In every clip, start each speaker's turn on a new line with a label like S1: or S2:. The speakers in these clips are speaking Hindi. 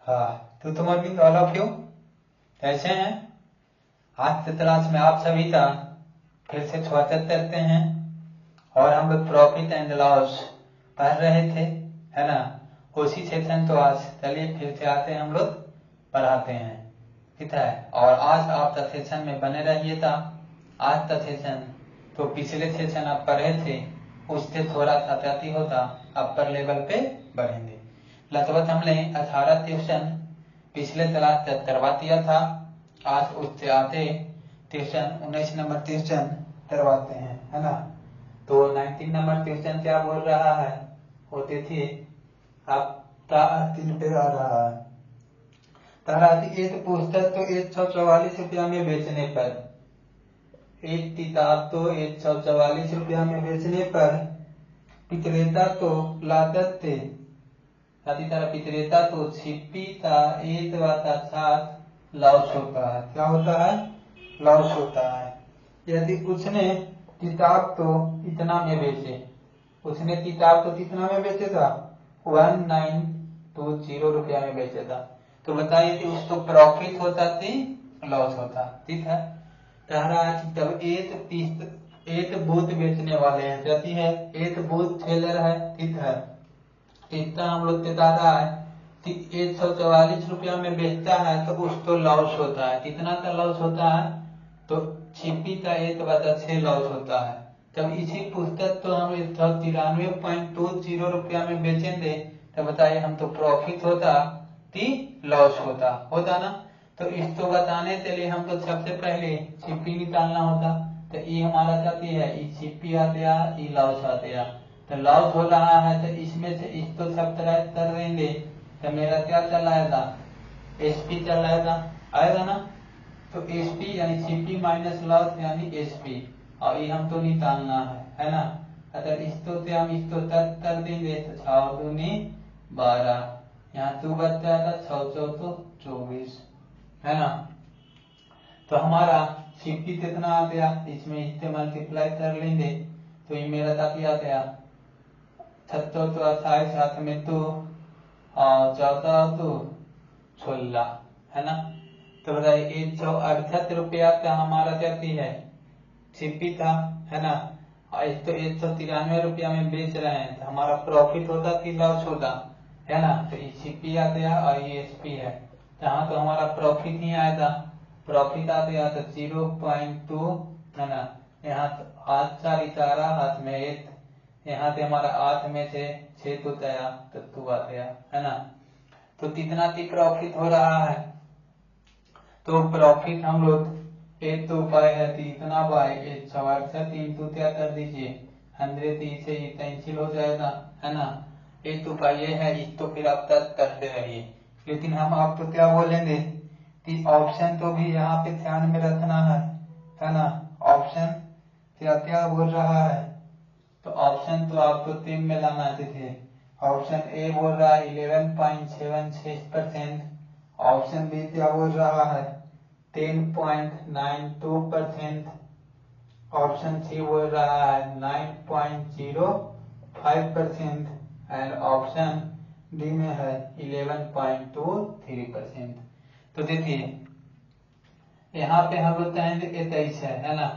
S1: हाँ, तो तुम अरविंद ऑल ऑफ यू कैसे हैं? आज की क्लास में आप सभी का फिर से स्वागत करते हैं। और हम लोग प्रॉफिट एंड लॉस पढ़ रहे थे, है ना? उसी सेशन तो आज चलिए फिर से आते हैं, हम लोग पढ़ाते हैं, ठीक है? और आज आप का सेशन में बने रहिएगा। आज का सेशन तो पिछले सेशन आप पढ़े थे उससे थोड़ा सा गति होता, अपर लेवल पे बढ़ेंगे। लगभग हमने 18 ट्यूशन पिछले क्लास तक करवा दिया था। आज उससे आते ट्यूशन 19 नंबर ट्यूशन करवाते हैं, है ना? तो 19 नंबर ट्यूशन क्या बोल रहा है? होते थे आपका 3 पे आ रहा है तारा एक पुस्तक तो 144 रुपया में बेचने पर, एक किताब तो 144 रुपया में बेचने पर विक्रेता तो लागत थे, साथी तरह विक्रेता तो छिपी का 1/7 लॉस होता है। क्या होता है? लॉस होता है। यदि उसने किताब तो इतना में बेचे, उसने किताब तो कितना में बेचे था? 1920 रुपया में बेचे था। तो बताइए कि उसको प्रॉफिट होता कि लॉस होता? ठीक है। जब एक बूथ बेचने वाले हैं, जैसी है एक बूथ सेलर है, ठीक है, इतना हम लोग बता रहा है कि 144 रुपया में बेचता है तो उसको लॉस होता है। कितना का लॉस होता है? तो छिपी का 1/6 लॉस होता है। जब इसी पुस्तक तो हम 193.20 रुपया में बेचेंगे तो बताइए हम तो प्रॉफिट होता कि लॉस होता ना? तो इसको बताने के लिए हमको सबसे पहले छिपी निकालना होता। तो ये हमारा जाती है, ये छिपी आ गया, ये लॉस आ गया। तो लॉस हो रहा है तो इसमें से इसको सब्ट्रैक्ट कर देंगे तो मेरा क्या चल आएगा? एसपी चल आएगा ना? तो एसपी यानी सीपी माइनस लॉस यानी एसपी, और ये हमको निकालना है ना? अगर इसको से हम इसको तक कर देंगे तो 6 दूनी 12, यहाँ 2 बच जाएगा, 6 चौको 24, है ना? तो हमारा सीपी कितना आ गया? इसमें इससे मल्टीप्लाई कर लेंगे तो ये मेरा काफी आ गया 7 तो 28, हाथ में तो 14 तो 16, है ना? तो बताइए 168 रुपया का हमारा जाती है सीपी था, है ना? और इसको 193 रुपया में बेच रहे हैं तो हमारा प्रॉफिट होता कि लॉस होता, है ना? तो ये सीपी आ गया और ये एसपी है, जहाँ तो हमारा प्रॉफिट ही आएगा। प्रॉफिट आ गया तो 0.2, है ना? यहाँ तो हाथ 4 इशारा, हाथ में 1, यहाँ से हमारा 8 में से 6 तो गया तो 2 आ गया, है ना? तो कितना की प्रॉफिट हो रहा है? तो प्रॉफिट हम लोग एक तो उपाय है कि इतना बाय 168 इंटू क्या कर दीजिए 100 से कैंसिल हो जाएगा, है ना? एक उपाय ये है, इसको फिर आप तक करते रहिए। लेकिन हम आपको क्या बोलेंगे कि ऑप्शन तो भी यहाँ पे ध्यान में रखना है ना? ऑप्शन क्या क्या बोल रहा है? तो ऑप्शन तो आपको 3 में लाना चाहिए। ऑप्शन ए बोल रहा है 11.76%, ऑप्शन बी क्या बोल रहा है 10.92%, ऑप्शन सी बोल रहा है 9.05% एंड ऑप्शन डी में है 11.23%। तो देखिए यहाँ पे हम लोग कहेंगे 23 है ना?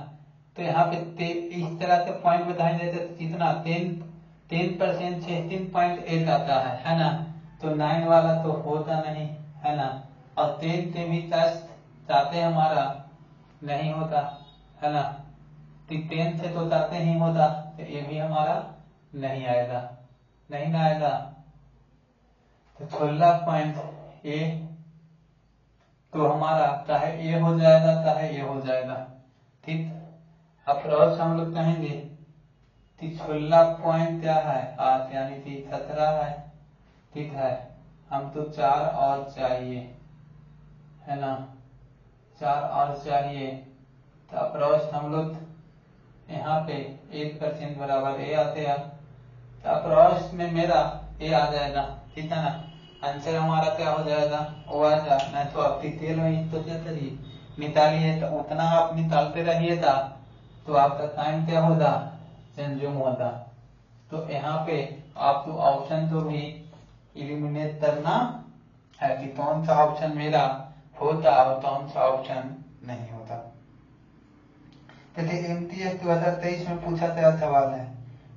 S1: तो यहाँ पे इस तरह से पॉइंट बताएंगे तो कितना 10% 16.8 आता है ना? तो 9 वाला तो होता नहीं, है ना? और 10 से भी 10 चाहते हमारा नहीं होता, है ना? तो 10 से तो चाहते ही होता, तो ये भी हमारा नहीं आएगा, नहीं ना आएगा। तो 16.8 तो हमारा चाहे ये हो जाएगा चाहे ये हो जाएगा, ठीक? अप्रोच हम लोग कहेंगे 16 पॉइंट क्या है 8 यानी कि 17 है, ठीक है? हम तो 4 और चाहिए, है ना? 4 और चाहिए तो अप्रोच हम लोग यहाँ पे 1% बराबर ए आते हैं। तो अप्रोच में मेरा ए आ जाएगा, ठीक है ना? आंसर हमारा क्या हो जाएगा? वो आ जाए। नहीं तो आप डिटेल में तो क्या करिए निकालिए, तो उतना आप निकालते रहिएगा तो आपका टाइम क्या होगा? कंज्यूम होता। तो यहाँ पे आपको ऑप्शन तो भी इलिमिनेट करना है कि कौन सा ऑप्शन मेरा होता और कौन सा ऑप्शन नहीं होता। देखिए MTS 2023 में पूछा गया सवाल है,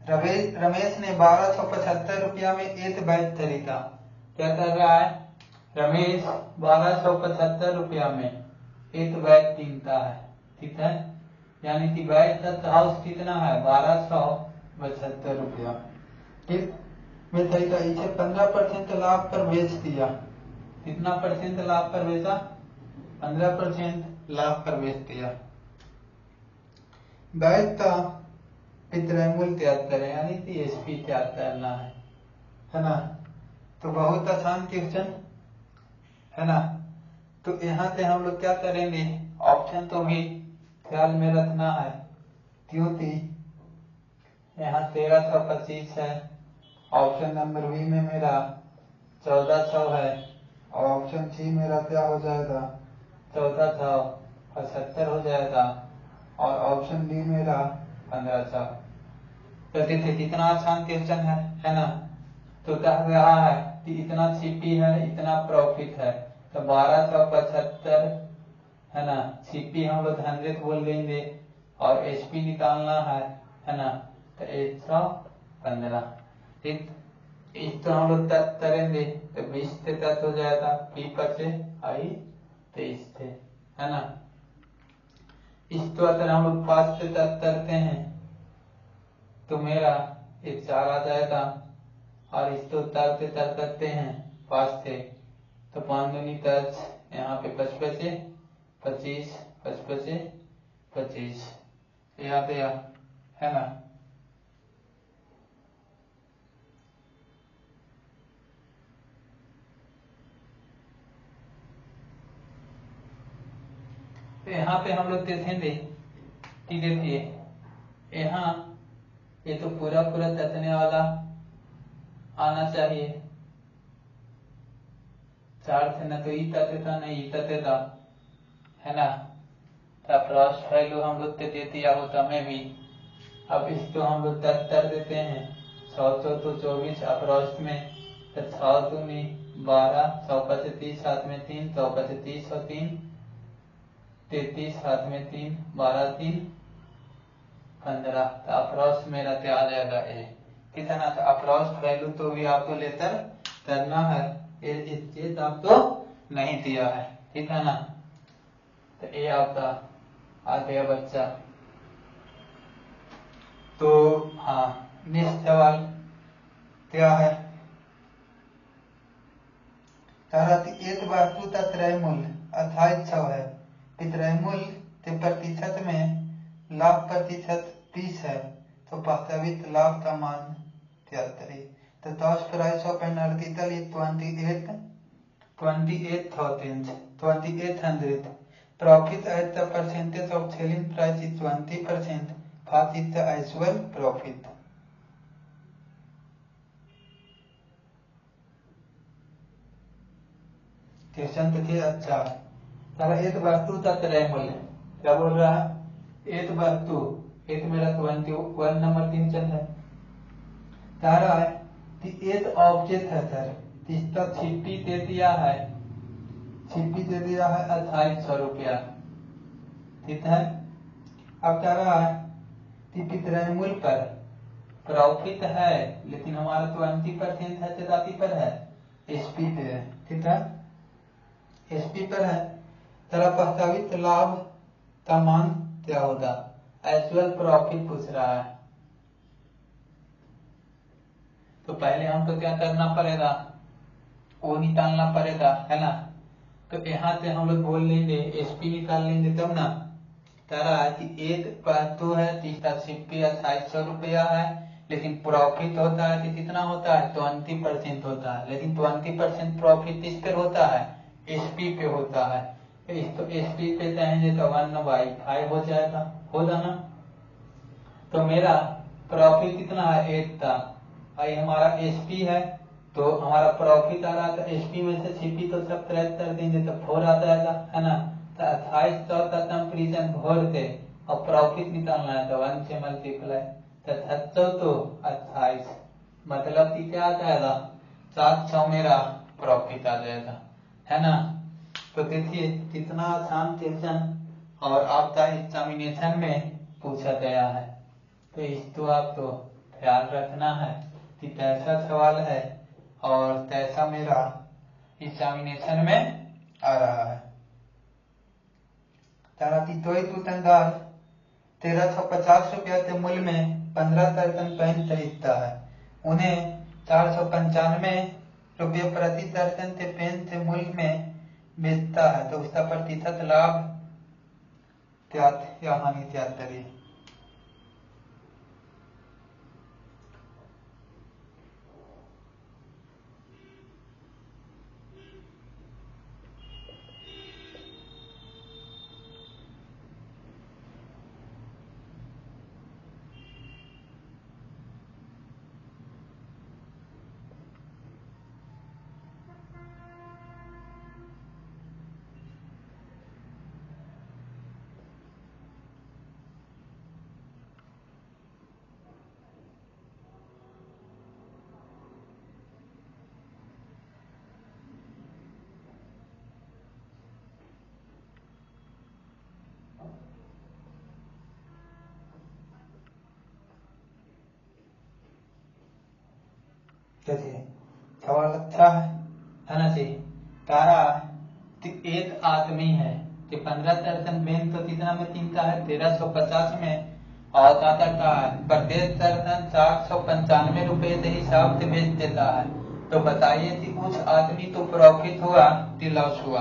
S1: रमेश ने 1275 रुपया में एक बैग खरीदा। क्या कर रहा है? रमेश 1275 रुपया में एक बैग कीनता है, ठीक है, यानी कि बैग का कॉस्ट कितना है? 1275 रुपया। ठीक, मैं तरीका इसे 15% लाभ पर बेच दिया। कितना परसेंट लाभ पर बेचा? 15% लाभ पर बेच दिया। बैग का विक्रय मूल्य तैयार करें, यानी कि एसपी तैयार करना है ना। तो बहुत आसान क्वेश्चन है ना। तो यहाँ से हम लोग क्या करेंगे, ऑप्शन तो भी ख्याल में रखना है, क्योंकि यहाँ 1325 है, ऑप्शन नंबर बी में मेरा 1400 है, और ऑप्शन सी मेरा क्या हो जाएगा? 1470 हो जाएगा, और ऑप्शन डी मेरा 1500। कहते थे कितना आसान क्वेश्चन है ना। तो कह रहा है कि इतना सीपी है, इतना प्रॉफिट है, तो 1275 है ना। सीपी हम लोग 100 बोल देंगे और एसपी निकालना है ना, तो 115। ठीक, इस तो हम लोग तक करेंगे तो 20 से तक हो जाएगा, पी पर से आई 23 से, है ना। इस तो अगर हम लोग 5 से तक करते हैं तो मेरा एक 4 आ जाएगा, और इसको तर से तर करते हैं 5 से, तो 5 दूनी 10, यहाँ पे 55 से 25, 55 से 25, याद है ना। तो यहाँ पे हम लोग देखेंगे कि देखिए यहाँ ये तो पूरा पूरा तथने वाला आना चाहिए, 4 से न तो ई तथेता न ई तथेता, है ना। अप्रॉक्स वैल्यू हम लोग के दे दिया होता मैं भी। अब इसको हम लोग कर देते हैं 100 तो 24 अप्रॉक्स में, तो 6 दूनी 12, 100 से 30 हाथ में 3, 100 से 30 और 3 33 हाथ में 3, 12 3 15। तो अप्रॉक्स मेरा क्या आ जाएगा? ए कितना? तो अप्रॉक्स वैल्यू तो भी आपको लेकर करना है, ये चीज आपको नहीं दिया है, ठीक है ना। तो ये आपका आ गया बच्चा। तो हाँ, नेक्स्ट सवाल क्या है? एक वस्तु का क्रय मूल्य 2800 है, विक्रय मूल्य के प्रतिशत में लाभ प्रतिशत 30 है, तो वास्तविक लाभ का मान क्या करें? तो 10 price of an article is 2800, profit at the percentage of selling price is 20%, what is the actual profit? Question देखिए अच्छा है। तारा एक वस्तु का क्रय मूल्य क्या बोल रहा है? एक वस्तु, एक मेरा 21 नंबर क्वेश्चन है। तारा है कि एक ऑब्जेक्ट है सर, जिसका छिपी दे दिया है 2800 रुपया, ठीक है। अब कह रहा है कि विक्रय मूल्य पर प्रॉफिट है, लेकिन हमारा 20% है, 30 पर है, एसपी पे है, ठीक है, एसपी पर है। तेरा प्रस्तावित लाभ का मान क्या होगा? एक्चुअल प्रॉफिट पूछ रहा है। तो पहले हमको क्या करना पड़ेगा? वो निकालना पड़ेगा, है ना। तो यहाँ से हम लोग बोल लेंगे, एसपी निकाल लेंगे तब ना। तारा कि एक वस्तु है जिसका सीपी 2800 रुपया है, लेकिन प्रॉफिट होता है कि कितना होता है? 20% होता है, लेकिन 20% प्रॉफिट किस पे होता है? एसपी पे होता है। तो एसपी पे चाहेंगे तो 1/5 हो जाएगा, होगा ना। तो मेरा प्रॉफिट कितना है? 8 था, भाई हमारा एसपी है, तो हमारा प्रॉफिट आ रहा था, एसपी में से सीपी तो सब ट्रैक कर देंगे तो 4 आ जाएगा, है ना। तो 2800 का कंपेरिजन भर के और प्रॉफिट निकालना है तो 1 से मल्टीप्लाई, तो 700 तो 28, मतलब कि क्या आ जाएगा? 700 मेरा प्रॉफिट आ जाएगा। है ना। तो देखिए कितना आसान क्वेश्चन और आपका एग्जामिनेशन में पूछा गया है। तो इसको आपको ख्याल रखना है कि कैसा सवाल है और कैसा मेरा एग्जामिनेशन में आ रहा है। तारा तितोई दुकानदार 1350 रुपया के मूल्य में 15 दर्जन पेन खरीदता है। उन्हें 495 रुपये प्रति दर्जन के पेन के मूल्य में बेचता है, तो उसका प्रतिशत लाभ या हानि त्याग करिए। देखिए सवाल अच्छा है ना जी। तारा एक आदमी है कि 15 दर्जन पेन तो कितना में कीनता है 1350 में, और क्या करता है प्रत्येक दर्जन 495 रुपये के हिसाब से बेच देता है। तो बताइए कि कुछ आदमी तो प्रॉफिट हुआ कि लॉस हुआ।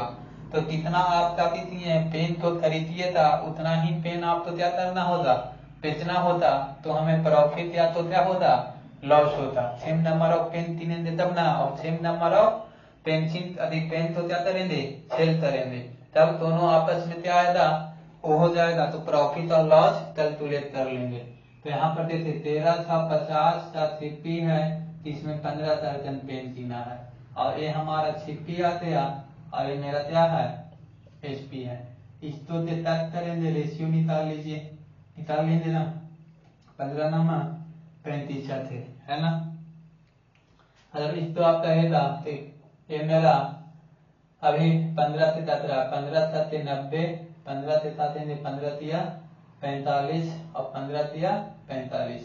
S1: तो कितना आप क्या कहती है पेन तो खरीदिए था, उतना ही पेन आपको क्या करना होगा बेचना होता, तो हमें प्रॉफिट या तो क्या होता लॉस होता। सेम नंबर ऑफ पेन किनेंगे तब ना, और सेम नंबर ऑफ पेंसिल अधिक पेन तो क्या करेंगे सेल करेंगे, तब दोनों आपस में क्या आएगा वो हो जाएगा। तो प्रॉफिट और लॉस कैलकुलेट कर लेंगे। तो यहाँ पर देखिए 1350 का छिप्पी है, इसमें 15 दर्जन पेन कीना है, और ये हमारा छिप्पी आ गया और ये मेरा क्या है एचपी है। इसको तक करेंगे रेशियो निकाल लीजिए, निकाल लेंगे ना 15 नामा 35 थे, है ना। अगर इसको आप कहेगा तो ये मेरा अभी 15 से 17 15 7 90 15 से 7 15 दिया 45 और 15 दिया 45,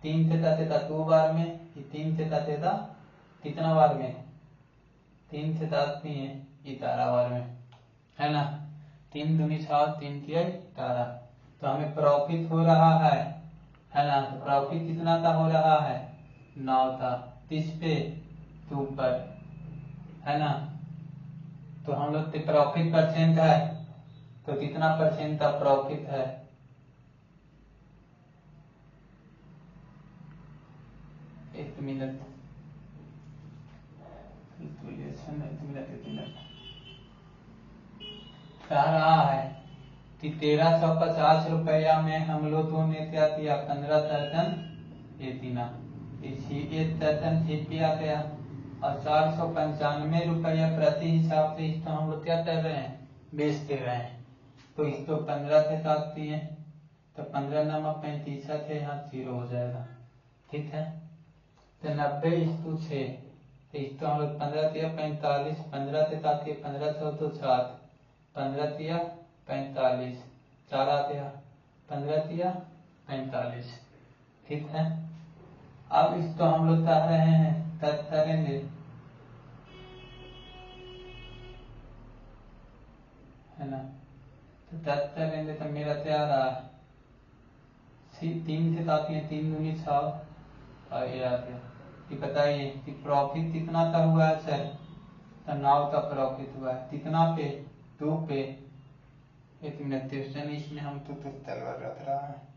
S1: 3 से 7 2 बार में, 3 से 7 कितना बार में 3 से 7 नहीं है 11 बार में, है ना। 3 दूनी 7 3 किया 11। तो हमें प्रॉफिट हो रहा है ना। तो प्रॉफिट कितना का हो रहा है 9 का, 30 पे 2 पर, है ना। तो हम लोग प्रॉफिट परसेंट है तो कितना परसेंट का प्रॉफिट है, एक मिनट कह रहा है कि 1350 रुपया में हम लोगों ने क्या किया 15 दर्जन ये तीना एक दर्जन छिपी आ गया, और 495 रुपया प्रति हिसाब से इसको हम लोग क्या कर रहे हैं बेच दे रहे हैं। तो इसको 15 से काटती है तो 15 नामा 35 है, यहाँ 0 हो जाएगा, ठीक है। तो 90 इसको 6, तो इसको हम लोग 15 दिया 45, 15 से काटिए 15 सौ तो 7, 15 दिया 45, 4 आ गया 15 दिया 45, ठीक है। अब इसको हम लोग कह रहे हैं तब करेंगे, है ना। तो तब करेंगे तो मेरा क्या रहा 3 से काटते हैं 3 दूनी 6 और ये आ गया। कि बताइए कि प्रॉफिट कितना का हुआ है सर, तो 9 का प्रॉफिट हुआ है, कितना पे 2 पे। एक मिनट क्वेश्चन इसमें हम तो तलवार रख रहा है।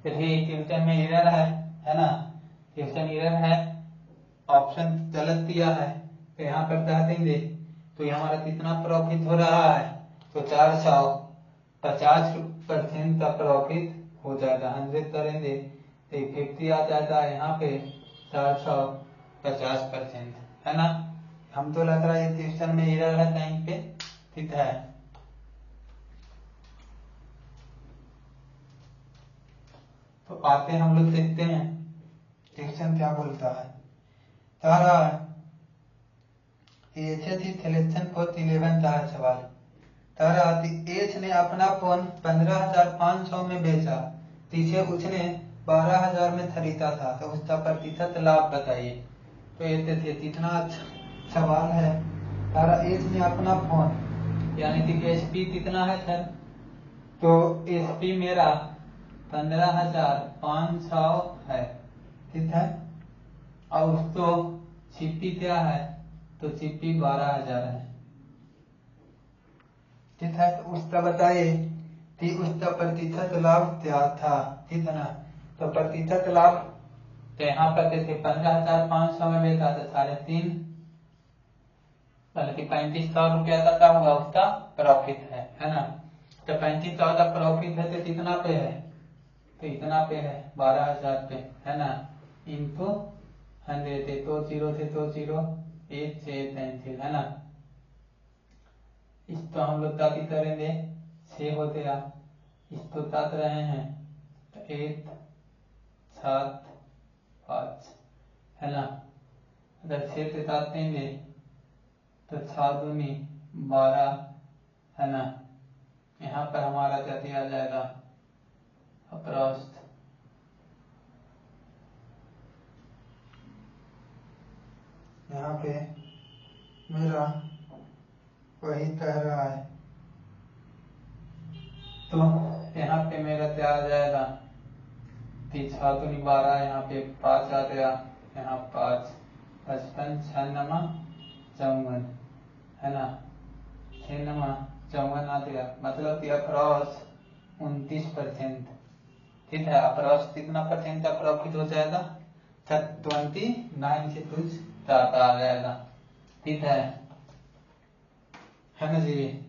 S1: चलिए क्वेश्चन में एरर है ना, क्वेश्चन एरर है, ऑप्शन गलत दिया है। तो यहाँ पर क्या देंगे, तो ये हमारा कितना प्रॉफिट हो रहा है, तो 450% का प्रॉफिट हो जाएगा। 100 करेंगे तो 50 आ जाता है यहाँ पे 450%, है ना। हम तो लग रहा है ट्यूशन में एरर है कहीं पे, ठीक है। तो आते हम लोग देखते हैं ट्यूशन क्या बोलता है। तारा एच सिलेक्शन फॉर 11 था सवाल। तारा एच ने अपना फोन 15,500 में बेचा, पीछे उसने 12,000 में खरीदा था, तो उसका प्रतिशत लाभ बताइए। तो ये थे कितना अच्छा सवाल है। तारा एच ने अपना फोन यानी कि एचपी कितना है सर, तो एचपी मेरा 15,500 है, ठीक है। और उसको सीपी क्या है, तो सीपी 12,000 है, ठीक है। तो उसका बताइए कि उसका प्रतिशत लाभ क्या था, ठीक है ना। तो प्रतिशत लाभ तो यहाँ पर जैसे 15,500 में बेचा तो 3.5 बल्कि 3500 रुपया का क्या हुआ, उसका प्रॉफिट है ना। तो 3500 का प्रॉफिट है तो कितना पे है, तो इतना पे है 12,000 पे, है ना। इनको 100 थे तो 0 थे तो 0 1 6 3 थे, है ना। इसको हम लोग काटी करेंगे 6 होते हैं, इसको काट रहे हैं तो 1 7 5, है ना। अगर 6 से काटेंगे तो 6 दूनी 12, है ना। यहाँ पर हमारा क्या दिया जाएगा, अप्रॉक्स यहाँ पे मेरा वही कह रहा है, तो यहाँ पे मेरा क्या आ जाएगा, 6 दूनी 12, यहाँ पे 5 आ गया, यहाँ 5 55 6 नमा 54, है ना। 6 नमा 54 आ गया, मतलब कि अप्रॉक्स 29%, ठीक है। अप्रॉक्स कितना परसेंट का प्रॉफिट हो जाएगा, 29 से कुछ ज्यादा आ जाएगा, ठीक है ना जी।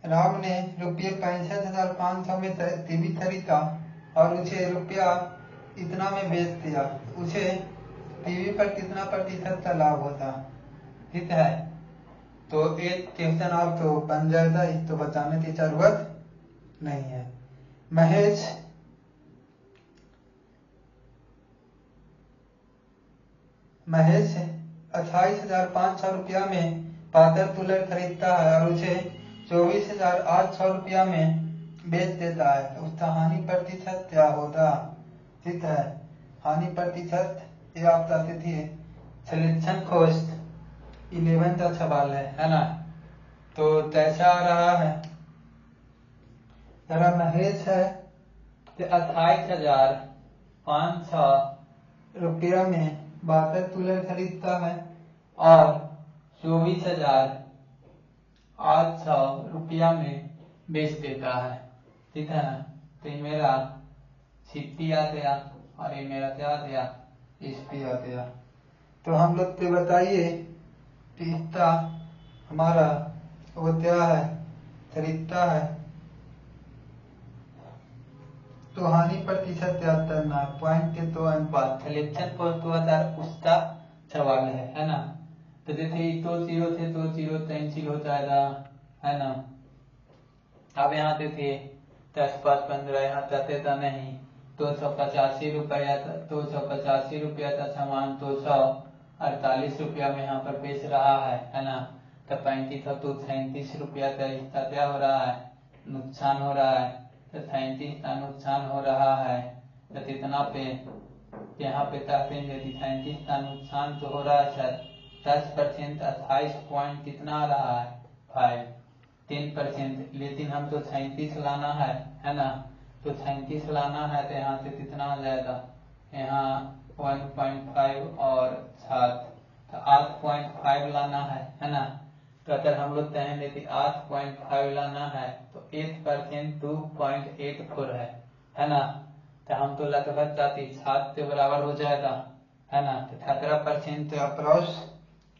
S1: राम ने रुपये 65,500 में टीवी खरीदा और उसे रुपया इतना में बेच दिया, उसे टीवी पर कितना प्रतिशत का लाभ होता, ठीक है। तो एक क्वेश्चन और तो बन जाएगा, इस तो बताने की जरूरत नहीं है। महेश 28,500 रुपया में पातर कूलर खरीदता है और उसे 24,800 रुपया में बेच देता है, तो उसका हानि प्रतिशत क्या होगा, ठीक है। हानि प्रतिशत ये आपका तिथि सिलेक्शन कॉस्ट 11 का सवाल है ना। तो कैसा आ रहा है, जरा महेश है 28,500 रुपया में 72 कूलर खरीदता है और 24,800 रुपया में बेच देता है, ठीक है ना। तो ये मेरा सीपी आ गया और ये मेरा क्या आ गया, एसपी आ गया। तो हम लोग पे बताइए कि इसका हमारा वो क्या है, खरीदता है, तो हानि प्रतिशत क्या करना है, पॉइंट के तो अनुपात सिलेक्शन को 2000 उसका सवाल है ना। तो जैसे तो 0 थे तो 0 कैंसिल हो जाएगा, है ना। अब यहाँ पे थे 10 5 15, यहाँ जाते था नहीं, 285 रुपया, 285 रुपया का सामान 248 रुपया में यहाँ पर बेच रहा है ना। तो 35 तो 37 रुपया का इसका क्या हो रहा है, नुकसान हो रहा है। तो 37 का नुकसान हो रहा है, तो कितना पे यहाँ पे कहते हैं यदि 37 का नुकसान तो हो रहा है सर 10%, 28 पॉइंट कितना आ रहा है 10%, लेकिन हम तो 37 लाना है ना। तो 37 लाना है तो यहाँ से कितना आ जाएगा, यहाँ 1.5 और 7, तो 8.5 लाना है ना। तो अगर हम लोग कहेंगे कि 8.5 लाना है तो 8% 2.84 है ना। तो हम तो लगभग 7 के बराबर हो जाएगा, है ना। तो 17% अप्रोक्स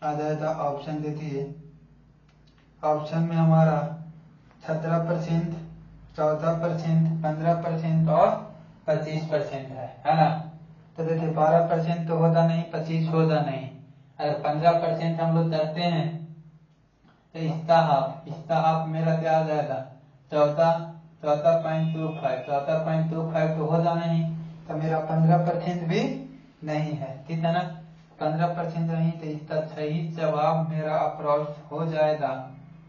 S1: आ जाएगा, ऑप्शन देखिए ऑप्शन में हमारा 17%, 14%, 15% और 25% है ना। तो देखिए 12% तो होता नहीं, 25 होता नहीं। अगर 15% हम लोग करते हैं तो इसका हाफ मेरा क्या आ जाएगा 14.25 तो होता नहीं, तो मेरा 15% भी नहीं है, ठीक है ना। 15% नहीं, तो इसका सही जवाब मेरा अप्रोक्स हो जाएगा।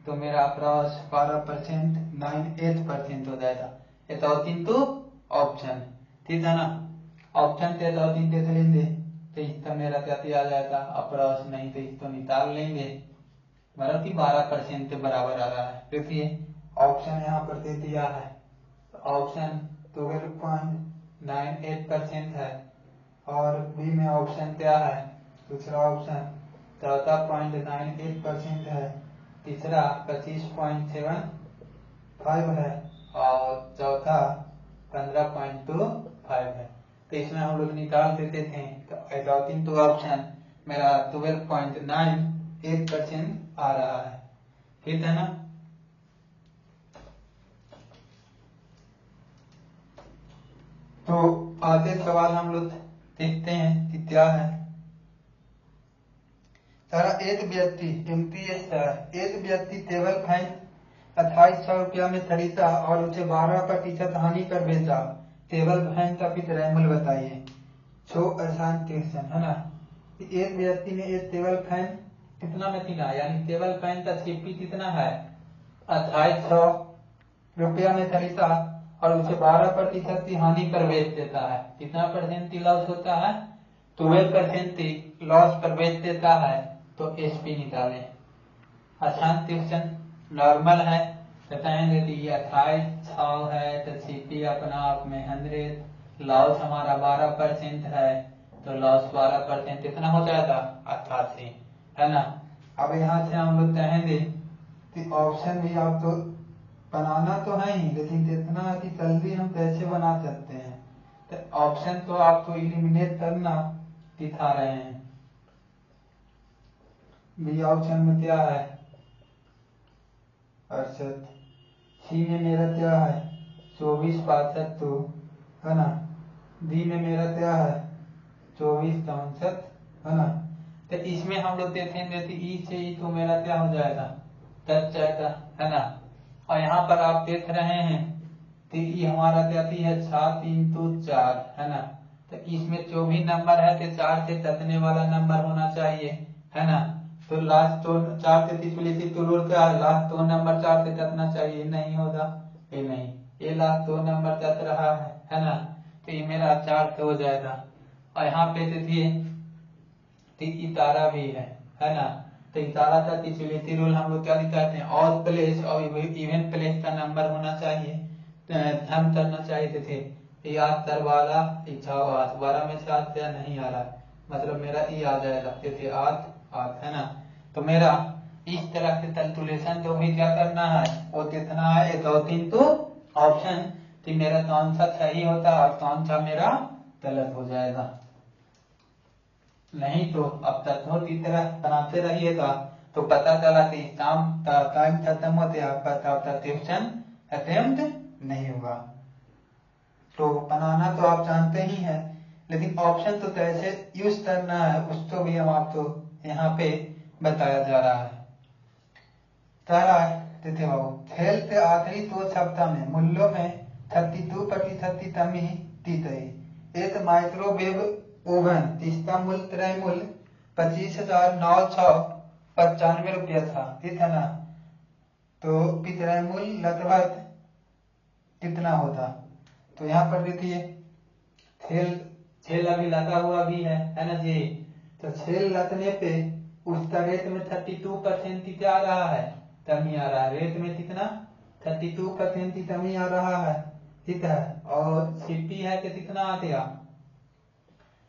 S1: तो मेरा अप्रोक्स 12%, 98% हो जाएगा। ये तो तीन तो ऑप्शन, ठीक है ना। ऑप्शन ते तो तीन ते लेंगे तो इसका मेरा क्या आ जाएगा अप्रोक्स, नहीं तो इसको निकाल लेंगे, मतलब कि 12% के बराबर आ रहा है। देखिए ऑप्शन यहाँ पर दे दिया है, तो ऑप्शन 12.98% है, और बी में ऑप्शन क्या है, दूसरा ऑप्शन 14.98% है, तीसरा 25.75 है, और चौथा 15.25 है। तो इसमें हम लोग निकाल देते थे, तो तीन तो ऑप्शन मेरा 12.98% आ रहा है, ठीक है ना। तो आगे सवाल हम लोग देखते हैं कि क्या है। सारा एक व्यक्ति एक व्यक्ति टेबल फैन 2800 रुपया में खरीदा और उसे 12% हानि पर बेचा। टेबल फैन का कितना मूल्य बताइए। छो आसान क्वेश्चन है ना। एक व्यक्ति ने एक टेबल फैन कितना में किना, यानी टेबल फैन का सीपी कितना है 2800 रुपया में खरीदा और उसे 12% की हानि पर बेच देता है। कितना परसेंट की लॉस होता है 12% की लॉस पर बेच देता है। तो एसपी निकालें। आसान क्वेश्चन नॉर्मल है, बताएंगे कि ये 2800 है तो सीपी अपना आप में 100, लॉस हमारा 12% है तो लॉस 12% कितना हो जाएगा 88, है ना। अब यहाँ से हम लोग कहेंगे कि ऑप्शन भी आप तो बनाना तो है ही, लेकिन जितना कि जल्दी हम कैसे बना सकते हैं, तो ऑप्शन तो आपको इलिमिनेट करना दिखा रहे हैं। बी ऑप्शन में क्या है 68, सी में मेरा क्या है 24.75 है ना, डी में मेरा क्या है 24.64 है ना। तो इसमें हम लोग देखेंगे तो ई से ई तो मेरा क्या हो जाएगा टच जाएगा, है ना। और यहाँ पर आप देख रहे हैं तो ये हमारा क्या है 7 into 4 है ना। तो इसमें जो भी नंबर है तो 4 से टचने वाला नंबर होना चाहिए, है ना। तो लास्ट तो 4 से 30 तो रूल क्या है, लास्ट 2 नंबर 4 से टचना चाहिए, नहीं होगा ये नहीं, ये लास्ट 2 नंबर टच रहा है ना। तो ये मेरा 4 से हो जाएगा। और यहाँ पे देखिए तारा भी है ना। तो तारा का टिचुलिटी रूल हम लोग क्या दिखाते हैं, ऑल प्लेस और इवन प्लेस का नंबर होना चाहिए, हम करना चाहिए थे। ये 8 वाला 12 में से 8 क्या नहीं आ रहा, मतलब मेरा ये आ जाएगा जैसे 8 है ना। तो मेरा इस तरह से कैलकुलेशन जो भी क्या करना है वो कितना है 1 2 3 तो ऑप्शन कि मेरा कौन सा सही होता और कौन सा मेरा गलत हो जाएगा। नहीं तो अब तत्वों की तरह बनाते रहिएगा तो पता चला कि टाइम खत्म होते आपका तब तक क्वेश्चन अटेम्प्ट नहीं हुआ। तो बनाना तो आप जानते ही हैं, लेकिन ऑप्शन तो कैसे यूज करना है उसको भी हम आपको यहाँ पे बताया जा रहा है। देखिए बाबू, खेल के आखिरी 2 सप्ताह में मूल्यों में 32% की कमी दी गई। एक माइक्रोवेव ओवन जिसका मूल्य क्रय मूल्य 25,995 रुपया था, ठीक है ना। तो विक्रय मूल्य लगभग कितना होता। तो यहाँ पर देखिए सेल अभी लगा हुआ भी है ना जी। तो सेल लगने पे उसका रेट में 32% की क्या आ रहा है कमी आ रहा है, रेट में कितना 32% की कमी आ रहा है, ठीक है। और सीपी है कि कितना आ गया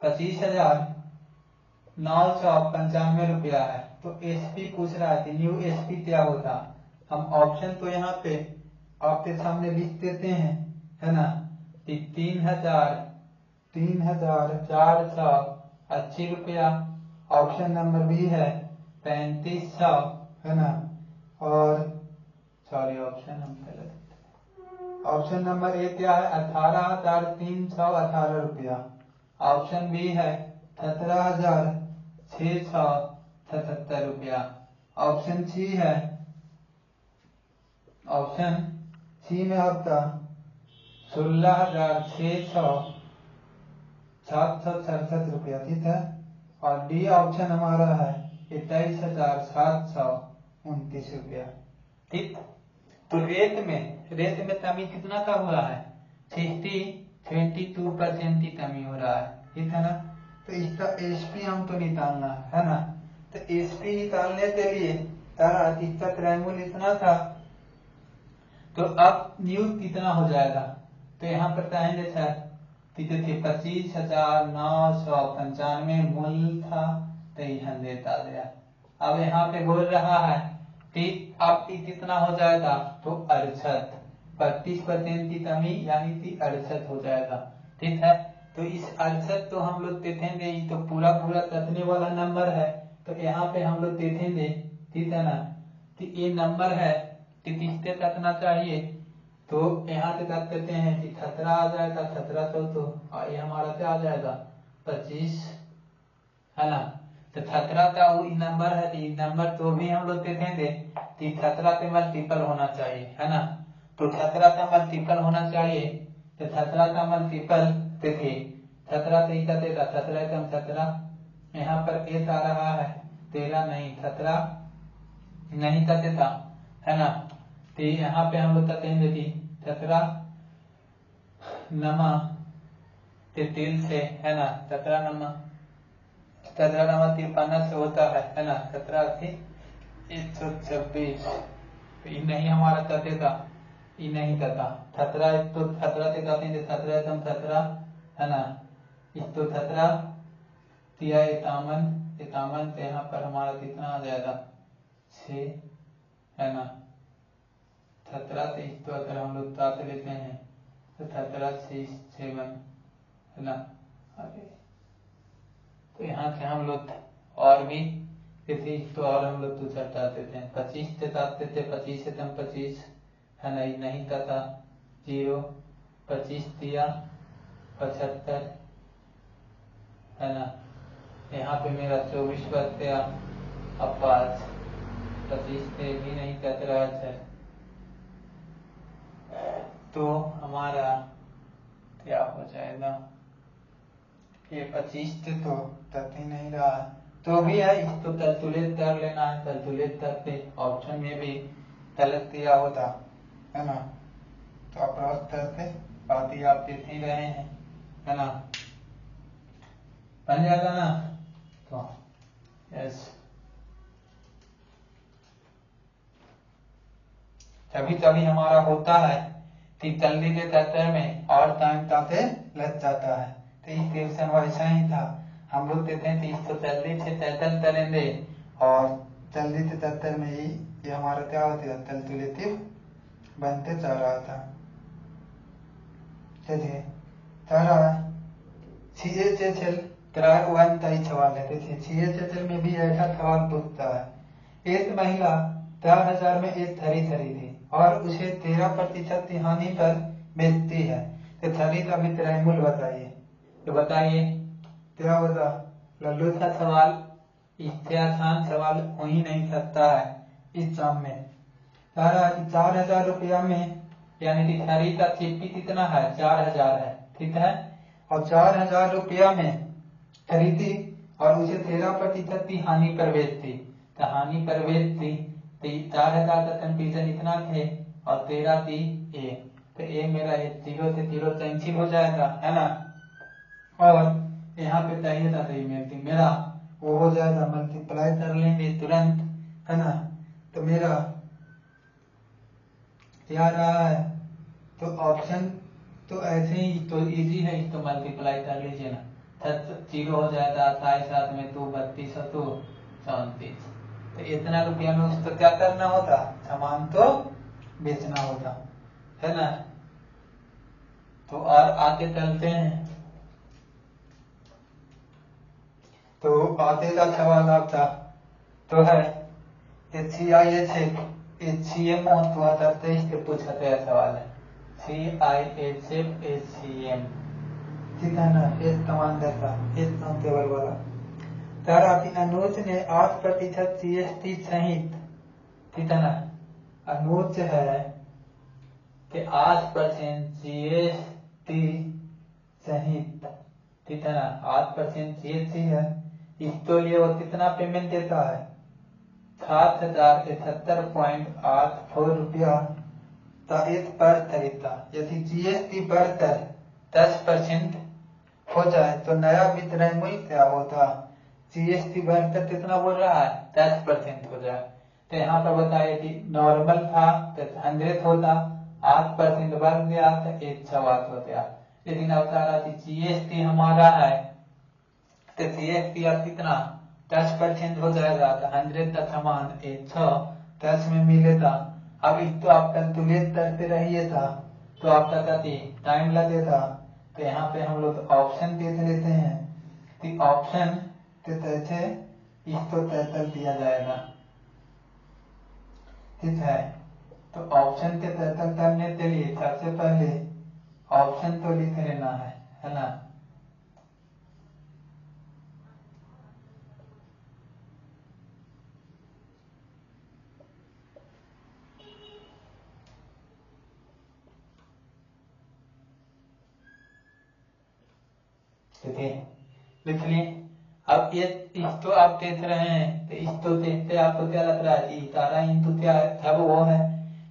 S1: 25,995 रुपया है। तो एसपी पूछ रहा है कि न्यू एसपी क्या होता। हम ऑप्शन तो यहाँ पे आपके सामने लिख देते हैं, है ना। 3,480 रुपया। ऑप्शन नंबर बी है 3500, है ना। और सॉरी ऑप्शन हम गलत, ऑप्शन नंबर ए क्या है 18,318 रुपया। ऑप्शन बी है 17,677 रुपया। ऑप्शन सी है, ऑप्शन सी में आपका 16,767 रुपया, ठीक है। और डी ऑप्शन हमारा है 21,729 रुपया, ठीक। तो रेत में कमी कितना का हुआ है 22% की कमी हो रहा है, ठीक है ना। तो इसका एसपी हम तो निकालना है ना। तो एसपी निकालने के लिए इसका ट्रायंगल इतना था, तो अब न्यू कितना हो जाएगा। तो यहाँ पर कहेंगे सर कितने थे 25,995 मूल था, तो यहाँ देता गया। अब यहाँ पे बोल रहा है कि अब कितना हो जाएगा, तो 38% की कमी यानी कि 68 हो जाएगा, ठीक है। तो इस 68 तो हम लोग देखेंगे, ये तो पूरा तकने वाला नंबर है, तो यहाँ पे हम लोग देखेंगे, ठीक है ना। कि ये नंबर है कि किससे तकना चाहिए, तो यहाँ से तक करते हैं कि 17 आ जाएगा, 1700 तो ये हमारा क्या आ जाएगा 25, है ना। तो 17 का वो नंबर है, ये नंबर तो भी हम लोग देखेंगे कि 17 से मल्टीपल होना चाहिए, है ना। तो 17 का मल्टीपल होना चाहिए, तो 17 का मल्टीपल देखिए 17 से का देगा 17 कम 17, यहाँ पर 1 आ रहा है 13 नहीं 17 नहीं का देता, है ना। तो यहाँ पे हम लोग कहेंगे कि 17 नमा तिल से, है ना। 17 नमा 53 से होता है ना। 17 थी 126, तो ये नहीं हमारा कहते था, ये नहीं कहता 17, तो 17 से कहते हैं 17 कम 17, है ना। इस तो 17 तिया 51, तो यहाँ पर हमारा कितना आ जाएगा 6, है ना। 17 से इस तो अगर हम लोग ताते लेते हैं तो 17 से 7, है ना। आगे तो यहाँ से हम लोग और भी थे, तो और हम लोग तो चटाते थे 25 से ताते थे, 25 से 25, है ना। नहीं था 0, 25 दिया 75, है ना। यहाँ पे मेरा 24 बचते, अब 5, 25 से भी नहीं कट रहा है, तो हमारा क्या हो जाएगा, ये 25 से तो तक ही नहीं रहा है, तो भी है इसको कैलकुलेट कर लेना है। कैलकुलेट करते ऑप्शन में भी गलत दिया होता, है ना। तो अप्रॉक्स करते बात ही आप देख ही रहे हैं, है ना। बन जाएगा ना, तो यस। कभी हमारा होता है कि जल्दी के चक्कर में और टाइम काफी लग जाता है, तो इस क्वेश्चन वैसा ही था। हम लोग कहते हैं कि इसको जल्दी से टैकल करेंगे, और जल्दी से चक्कर में ही ये हमारा क्या होता है कैलकुलेटिव बनते जा रहा था। चलिए CHHL क्रैक 1 का ही सवाल है। देखिए CHHL में भी ऐसा सवाल पूछता है। एक महिला 4,000 में एक थैली खरीदी और उसे 13% की हानि पर बेचती है, तो थैली का भी मूल्य बताइए। तो बताइए क्या होगा। लल्लू का सवाल, इससे आसान सवाल हो ही नहीं सकता है इस काम में। 4,000 रुपया में, यानी कि थैली का चिप्पी कितना है 4,000 है, ठीक है। और 4,000 रुपया में खरीदी और उसे 13% की हानि पर बेचती, तो हानि पर बेचती तो 4,000 का कंपटीशन इतना थे और 13 थी ए, तो ए मेरा 0 से 0 कैंसिल हो जाएगा, है ना। और यहाँ पे चाहिए था मेरा वो हो जाएगा, मल्टीप्लाई कर लेंगे तुरंत, है ना। तो मेरा क्या रहा है, तो ऑप्शन तो ऐसे ही तो इजी है, इसको मल्टीप्लाई कर लीजिए ना। 0 हो जाएगा 28 साथ में 2 32 और 2 34, तो इतना रुपया में उसको क्या करना होता, सामान तो बेचना होता, है ना। तो और आगे चलते हैं। तो आगे का सवाल आपका तो है CIH HCM 2023 के पूछा गया सवाल है। CIHF ठीक है ना, एस कमांडर का एस कांस्टेबल वाला। तारा अनुज ने 8% GST सहित, ठीक है ना, अनुज है कि 8% GST सहित, ठीक है ना, 8% GST है, इसके लिए वो कितना पेमेंट देता है? 7,071.84 रुपया का एक बढ़ता। यदि GST बढ़कर 10% हो जाए तो नया विक्रय मूल्य क्या होता? GST बढ़कर कितना बोल रहा है? 10% हो जाए। तो यहाँ पर बताइए कि नॉर्मल था तो 100 होता, 8% बढ़ गया तो 108 हो गया। लेकिन अब बता रहा कि GST हमारा है तो GST अब कितना 10% हो जाएगा तो 100 का समान 110 में मिलेगा। अब इसको आप कैलकुलेट करते रहिएगा तो आपका कति टाइम लगेगा। तो यहाँ पे हम लोग ऑप्शन देख लेते हैं कि ऑप्शन के तहत इसको तय कर दिया जाएगा, ठीक है। तो ऑप्शन के तहत करने के लिए सबसे पहले ऑप्शन तो लिख लेना है ना। लिख लिए। अब ये इसको आप देख रहे हैं तो इसको देखते आपको क्या लग रहा है कि इतारा इंटू क्या है, वो है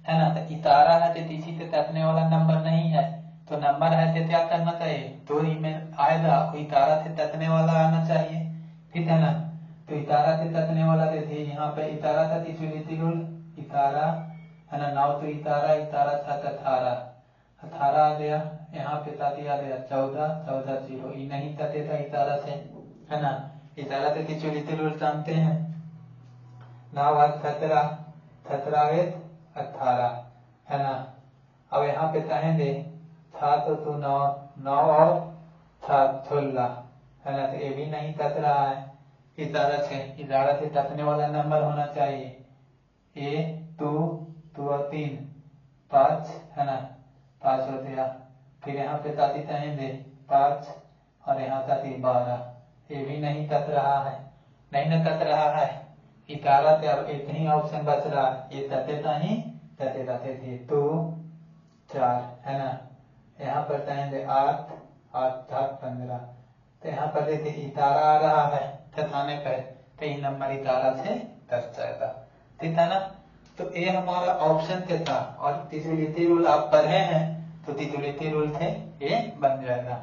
S1: ना। तो इतारा है तो इसी से तकने वाला नंबर नहीं है, तो नंबर है तो क्या करना चाहिए? 2 में आएगा, इतारा से तकने वाला आना चाहिए, ठीक है ना। तो इतारा से तकने वाला देखिए यहाँ पे इतारा था तिचुलिटी रूल, इतारा है ना, 9 तो इतारा, इतारा था 18 आ गया, यहाँ पे ताती आ गया 14, 14 0 नहीं तते था इतारा से, है ना। इतारा से तिचुलिटी रूल जानते हैं, 9 17, 17 18, है ना। अब यहाँ पे कहेंगे 7 तो 9, 9 और 7 16, है ना। तो ये भी नहीं तत रहा है, इतारा से तकने वाला नंबर होना चाहिए 1 2 और 3 5, है ना, 5 हो गया। फिर यहाँ पे ताती कहेंगे 5 और यहाँ ताती 12, ये भी नहीं तत रहा है, नहीं न तत रहा है। इतारा से अब एक ही ऑप्शन बच रहा है, ये ततेता ही ततेता थे 2 4, है ना। यहाँ पर कहेंगे 8 8 7 15, तो यहाँ पर देखिए इतारा आ रहा है तथाने पर, तो ये नंबर इतारा से कट जाएगा, ठीक है ना। तो ये हमारा ऑप्शन के था, और तिचुलिटी रूल आप पढ़े हैं तो तिचुलिटी रूल से ये बन जाएगा।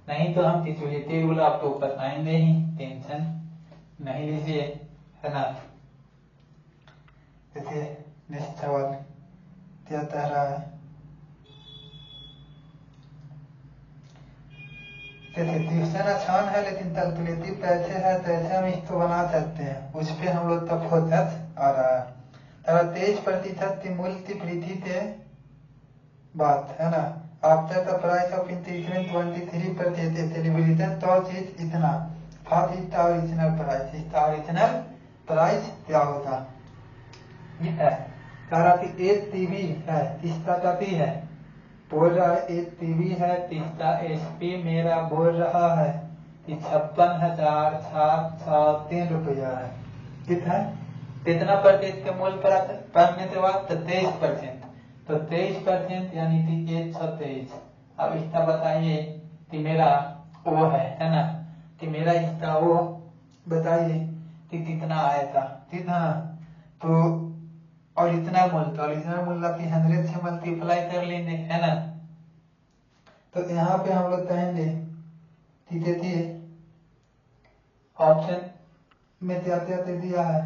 S1: नहीं तो हम तिचुलिटी रूल आपको बताएंगे ही, टेंशन नहीं लीजिए, है ना। देखिए नेक्स्ट सवाल क्या कह रहा है, देखिए ट्यूशन आसान है लेकिन कैलकुलेटिव कैसे है, तो ऐसे हम इसको बना सकते हैं, उस पर हम लोग का फोकस आ रहा है। 23% की मूल्य वृद्धि के बात, है ना। After the price of increment 23% television तो चीज इतना हाफ इसका ओरिजिनल प्राइस, इसका ओरिजिनल प्राइस क्या होगा? है सारा कि एक टीवी है, इसका कॉपी है, बोल रहा है एक टीवी है, इसका एसपी मेरा बोल रहा है कि 56,703 रुपया है, ठीक है। कितना प्रतिशत के मूल्य पर पढ़ने के बाद? तो 23%, तो 23% यानी कि 123। अब इसका बताइए कि मेरा वो है ना, कि मेरा इसका वो बताइए कि कितना आया था, ठीक है। तो और इतना मूल्य, तो ओरिजिनल मूल्य की 100 से मल्टीप्लाई कर लेंगे, है ना। तो यहाँ पे हम लोग कहेंगे कि देखिए ऑप्शन में क्या क्या दिया है,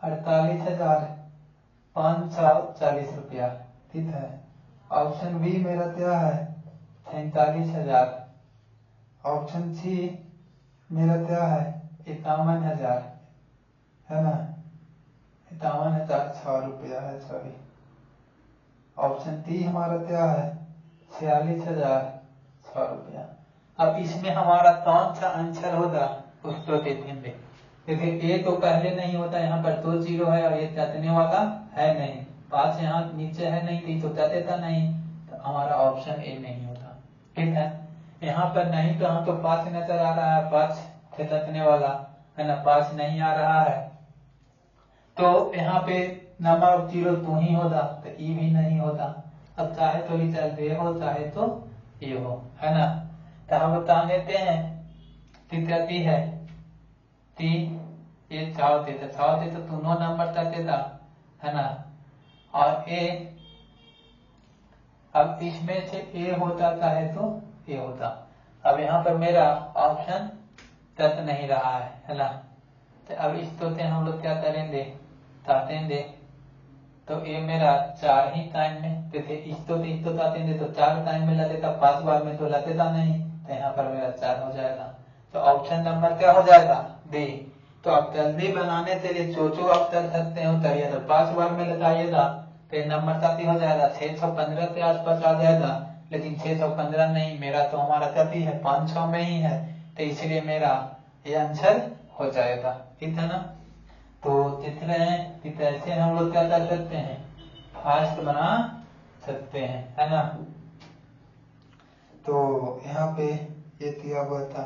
S1: 48,540 रुपया, ठीक है। ऑप्शन बी मेरा क्या है 47,000, ऑप्शन सी मेरा क्या है 51,000, है ना, 51,006 रुपया है, सॉरी। ऑप्शन डी हमारा क्या है 46,006 रुपया। अब इसमें हमारा कौन सा आंसर होगा उसको देखेंगे। देखिए ए तो पहले नहीं होता, यहाँ पर 2 0 है और ये तकने वाला है नहीं, 5 यहाँ नीचे है नहीं थी तो क्या देता नहीं, तो हमारा ऑप्शन ए नहीं होता। ठीक है, यहाँ पर नहीं तो हम तो 5 नजर आ रहा है, 5 छिलकने वाला है ना, 5 नहीं आ रहा है तो यहाँ पे नंबर ऑफ जीरो 2 ही होता, तो ई भी नहीं होता। अब चाहे तो रिजल्ट ए हो चाहे तो ए हो, है ना। तो हम बता देते हैं तिथि है ती ये चाहते तो दोनों नंबर चाहते था, है ना। और ए अब इसमें से ए होता चाहे तो ए होता। अब यहाँ पर मेरा ऑप्शन तत् नहीं रहा है ना। तो अब इस तो हम लोग क्या करेंगे, तातेंगे तो ये मेरा 4 ही टाइम में थे, इस तो तातेंगे तो 4 टाइम में लगे था, 5 बार में तो लगेगा नहीं, तो यहाँ पर मेरा 4 हो जाएगा। तो ऑप्शन नंबर क्या हो जाएगा, डी। तो आप जल्दी बनाने के लिए जो आप कर सकते हो करिए, तो 5 बार में लगाइएगा तो नंबर साथी हो जाएगा 615 के आसपास आ जाएगा, लेकिन 615 नहीं, मेरा तो हमारा साथी है 500 में ही है, तो इसलिए मेरा ये आंसर हो जाएगा। ठीक है ना। तो जितने ऐसे हम लोग क्या कर सकते हैं, फास्ट बना सकते हैं, है ना। तो यहाँ पे ये दिया हुआ था,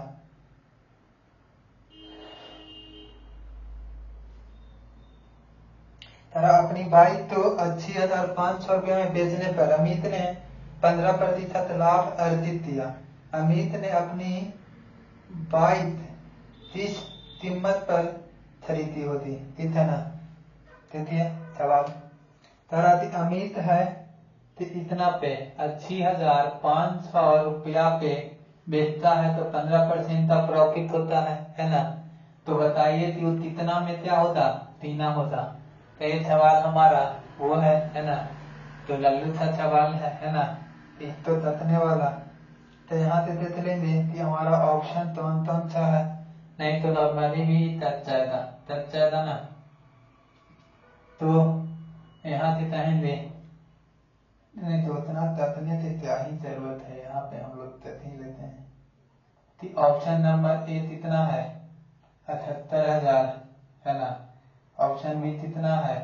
S1: अपनी बाइक तो 80,500 रुपये में बेचने पर अमित ने 15% लाभ अर्जित किया। अमित ने अपनी बाइक किस कीमत पर खरीदी होती, ठीक है ना। देखिए सवाल, अमित है तो इतना पे 80,500 रुपया पे बेचता है तो 15% का प्रॉफिट होता है ना। तो बताइए कि वो कितना में क्या होता, 3 होता। तो ये सवाल हमारा वो है ना। तो लल्लू सा सवाल है ना, इस तो तकने वाला। तो यहाँ से देख लेंगे कि हमारा ऑप्शन कौन सा है, नहीं तो नॉर्मली भी तक जाएगा ना। तो यहाँ से कहेंगे नहीं तो उतना तकने से क्या ही जरूरत है, यहाँ पे हम लोग तक ही लेते हैं। कि ऑप्शन नंबर ए कितना है, 78,000 है ना। ऑप्शन बी कितना है,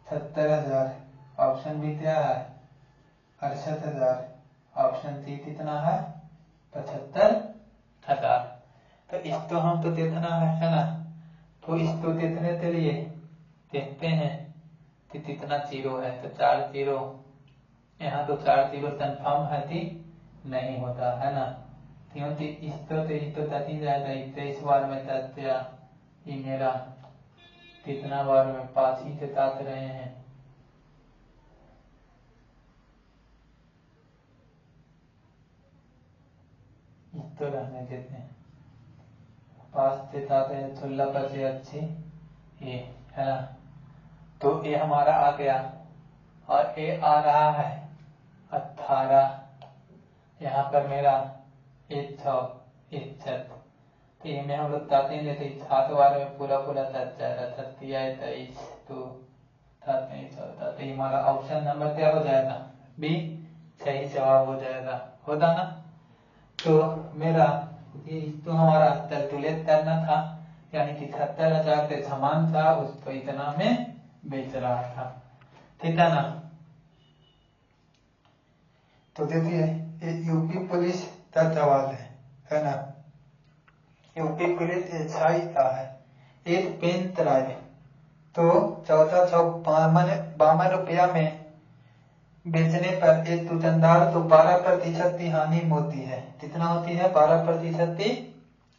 S1: 70,000। ऑप्शन बी क्या है, 68,000। ऑप्शन सी कितना है, 75,000। तो इसको हम तो देखना है ना। तो इसको देखने के लिए देखते हैं कि कितना जीरो है, तो 4 जीरो, यहाँ तो 4 जीरो कन्फर्म है कि नहीं होता, है ना। क्योंकि इसको तती जाएगा 23 बार में तत्या ये मेरा कितना बार में 5 ही से तात रहे हैं। इसको रहने देते हैं, 5 से ताते हैं 16 पर से अच्छी ये, है ना। तो ये हमारा आ गया और ये आ रहा है 18। यहाँ पर मेरा 161, तो ये में हम लोग ताते हैं जैसे 7 बार में पूरा तट जाएगा, 23 तो 23 होता। तो हमारा ऑप्शन नंबर क्या हो जाएगा, बी सही जवाब हो जाएगा, होता ना। तो मेरा ये तो हमारा कैलकुलेट करना था, यानी कि 70,000 से समान था, उसको इतना में बेच रहा था, ठीक है ना। तो देखिए ये यूपी पुलिस का सवाल है ना। यूपी पुलिस एसआई का है। एक पेन ड्राइव तो 1452 रुपया में बेचने पर एक दुकानदार को 12% की हानि होती है। कितना होती है, 12% की